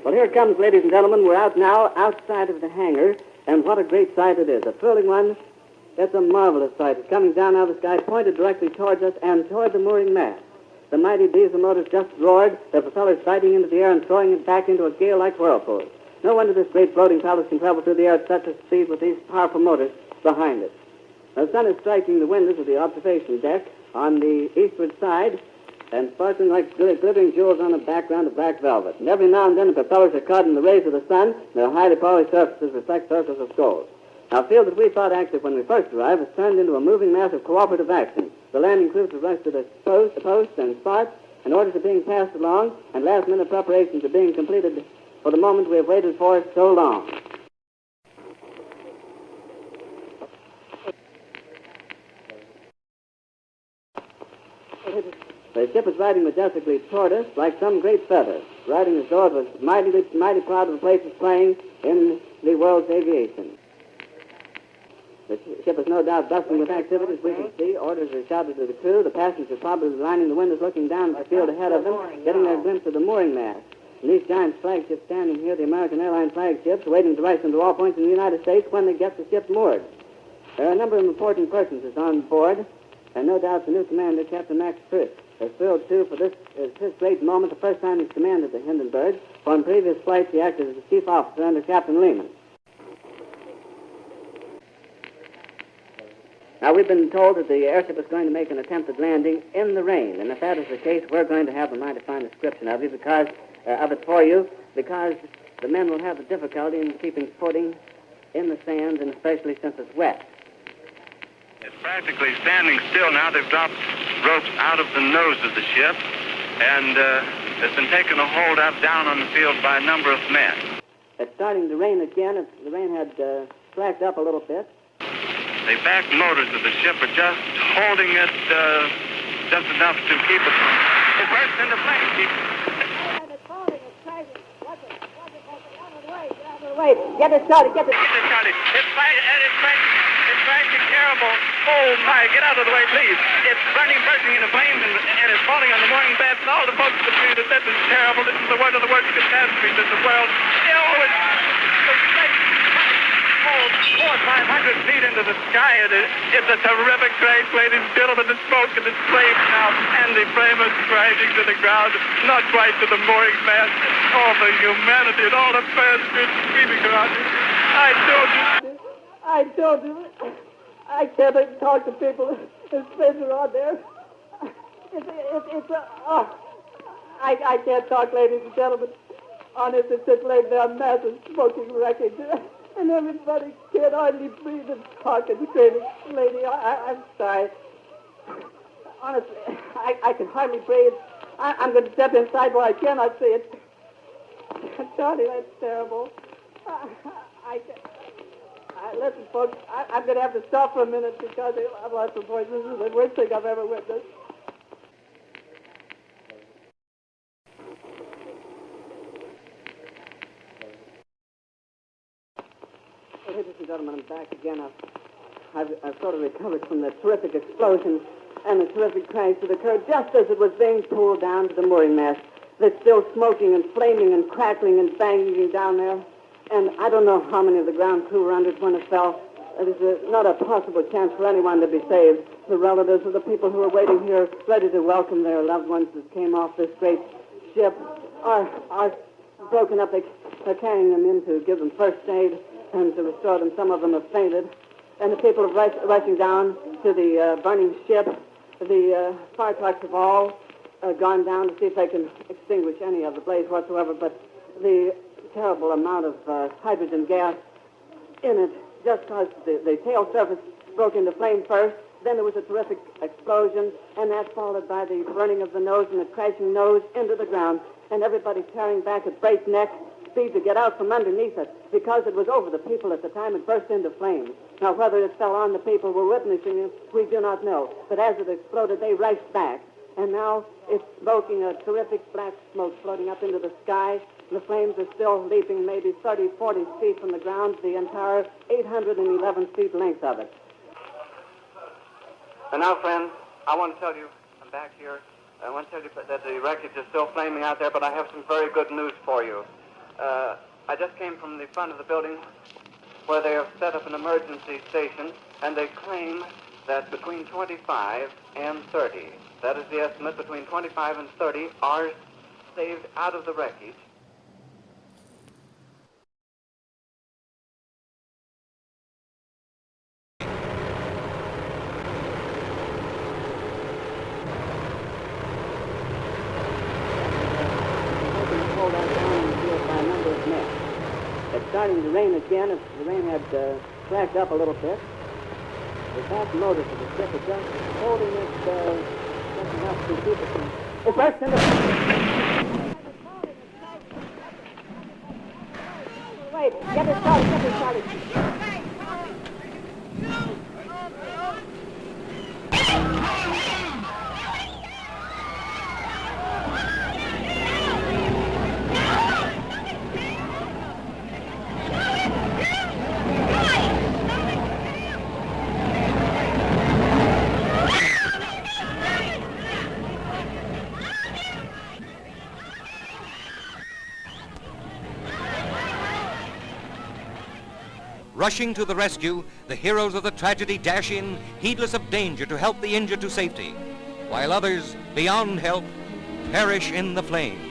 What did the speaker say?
Well, here it comes, ladies and gentlemen. We're out now, outside of the hangar, and what a great sight it is. A thrilling one. It's a marvelous sight. It's coming down out of the sky, pointed directly towards us and toward the mooring mast. The mighty diesel motors just roared, their propellers biting into the air and throwing it back into a gale like whirlpool. No wonder this great floating palace can travel through the air at such a speed with these powerful motors behind it. The sun is striking the windows of the observation deck on the eastward side and sparkling like glittering jewels on a background of black velvet. And every now and then the propellers are caught in the rays of the sun, and their highly polished surfaces reflect circles of gold. Now, a field that we thought active when we first arrived has turned into a moving mass of cooperative action. The landing crews have rushed to the posts and spots, and orders are being passed along, and last-minute preparations are being completed for the moment we have waited for so long. The ship is riding majestically toward us like some great feather, riding as though it was mighty proud of the place it's playing in the world's aviation. The ship is no doubt bustling with activity, as we can see. Orders are shouted to the crew. The passengers are probably lining the windows looking down at the field ahead of them, getting their glimpse of the mooring mast. And these giant flagships standing here, the American airline flagships, waiting to rush them to all points in the United States when they get the ship moored. There are a number of important personages on board, and no doubt the new commander, Captain Max Frisch, is thrilled, too, for this is his great moment, the first time he's commanded the Hindenburg, for in previous flights he acted as a chief officer under Captain Lehman. Now, we've been told that the airship is going to make an attempted landing in the rain, and if that is the case, we're going to have a mighty fine description of it for you, because the men will have the difficulty in keeping footing in the sands, and especially since it's wet. It's practically standing still now. They've dropped ropes out of the nose of the ship, and it's been taken a hold up down on the field by a number of men. It's starting to rain again. The rain had slacked up a little bit. The back motors of the ship are just holding it just enough to keep it. It bursts into flames. It's falling. It's crashing. Watch it. Out of the way. Get out of the way. Get it started. Get it started. It's crashing terrible. Oh, my. Get out of the way, please. It's bursting into flames, and it's falling on the mooring mast, and all the folks that say that this is terrible. This is the worst of the worst catastrophes in the world. Oh, it's 400 or 500 feet into the sky. It's a terrific crash, ladies and gentlemen. The smoke and the flames now, and the flame is crashing to the ground, not quite to the mooring mast. All the humanity and all the passengers screaming around you. I told you. I can't talk to people. There's pressure on there. I can't talk, ladies and gentlemen. Honest, it's just like there are massive smoking wreckage. And everybody can't hardly breathe and talk and scream. Lady, I'm sorry. Honestly, I can hardly breathe. I'm going to step inside where I cannot see it. Charlie, that's terrible. Listen, folks, I'm going to have to stop for a minute because I've lost some voice. This is the worst thing I've ever witnessed. Ladies and gentlemen, I'm back again. I've sort of recovered from the terrific explosion and the terrific crash that occurred just as it was being pulled down to the mooring mast. That's still smoking and flaming and crackling and banging down there. And I don't know how many of the ground crew were under it when it fell. There's not a possible chance for anyone to be saved. The relatives of the people who are waiting here, ready to welcome their loved ones that came off this great ship, are broken up. They're carrying them in to give them first aid and to restore them. Some of them have fainted. And the people are rushing down to the burning ship. The fire trucks have all gone down to see if they can extinguish any of the blaze whatsoever. But the terrible amount of hydrogen gas in it, just caused the tail surface broke into flame first. Then there was a terrific explosion, and that followed by the burning of the nose and the crashing nose into the ground, and everybody tearing back at breakneck speed to get out from underneath it, because it was over the people at the time it burst into flames. Now, whether it fell on the people who were witnessing it, we do not know. But as it exploded, they rushed back, and now it's smoking a terrific black smoke floating up into the sky. The flames are still leaping maybe 30, 40 feet from the ground, the entire 811 feet length of it. And now, friends, I want to tell you, I'm back here. I want to tell you that the wreckage is still flaming out there, but I have some very good news for you. I just came from the front of the building where they have set up an emergency station, and they claim that between 25 and 30, that is the estimate, between 25 and 30 are saved out of the wreckage. It's starting to rain again. If the rain had slacked up a little bit, the back motor for the ship is just holding it just enough to keep it from... It burst into... Wait, get it started. Rushing to the rescue, the heroes of the tragedy dash in, heedless of danger, to help the injured to safety, while others, beyond help, perish in the flames.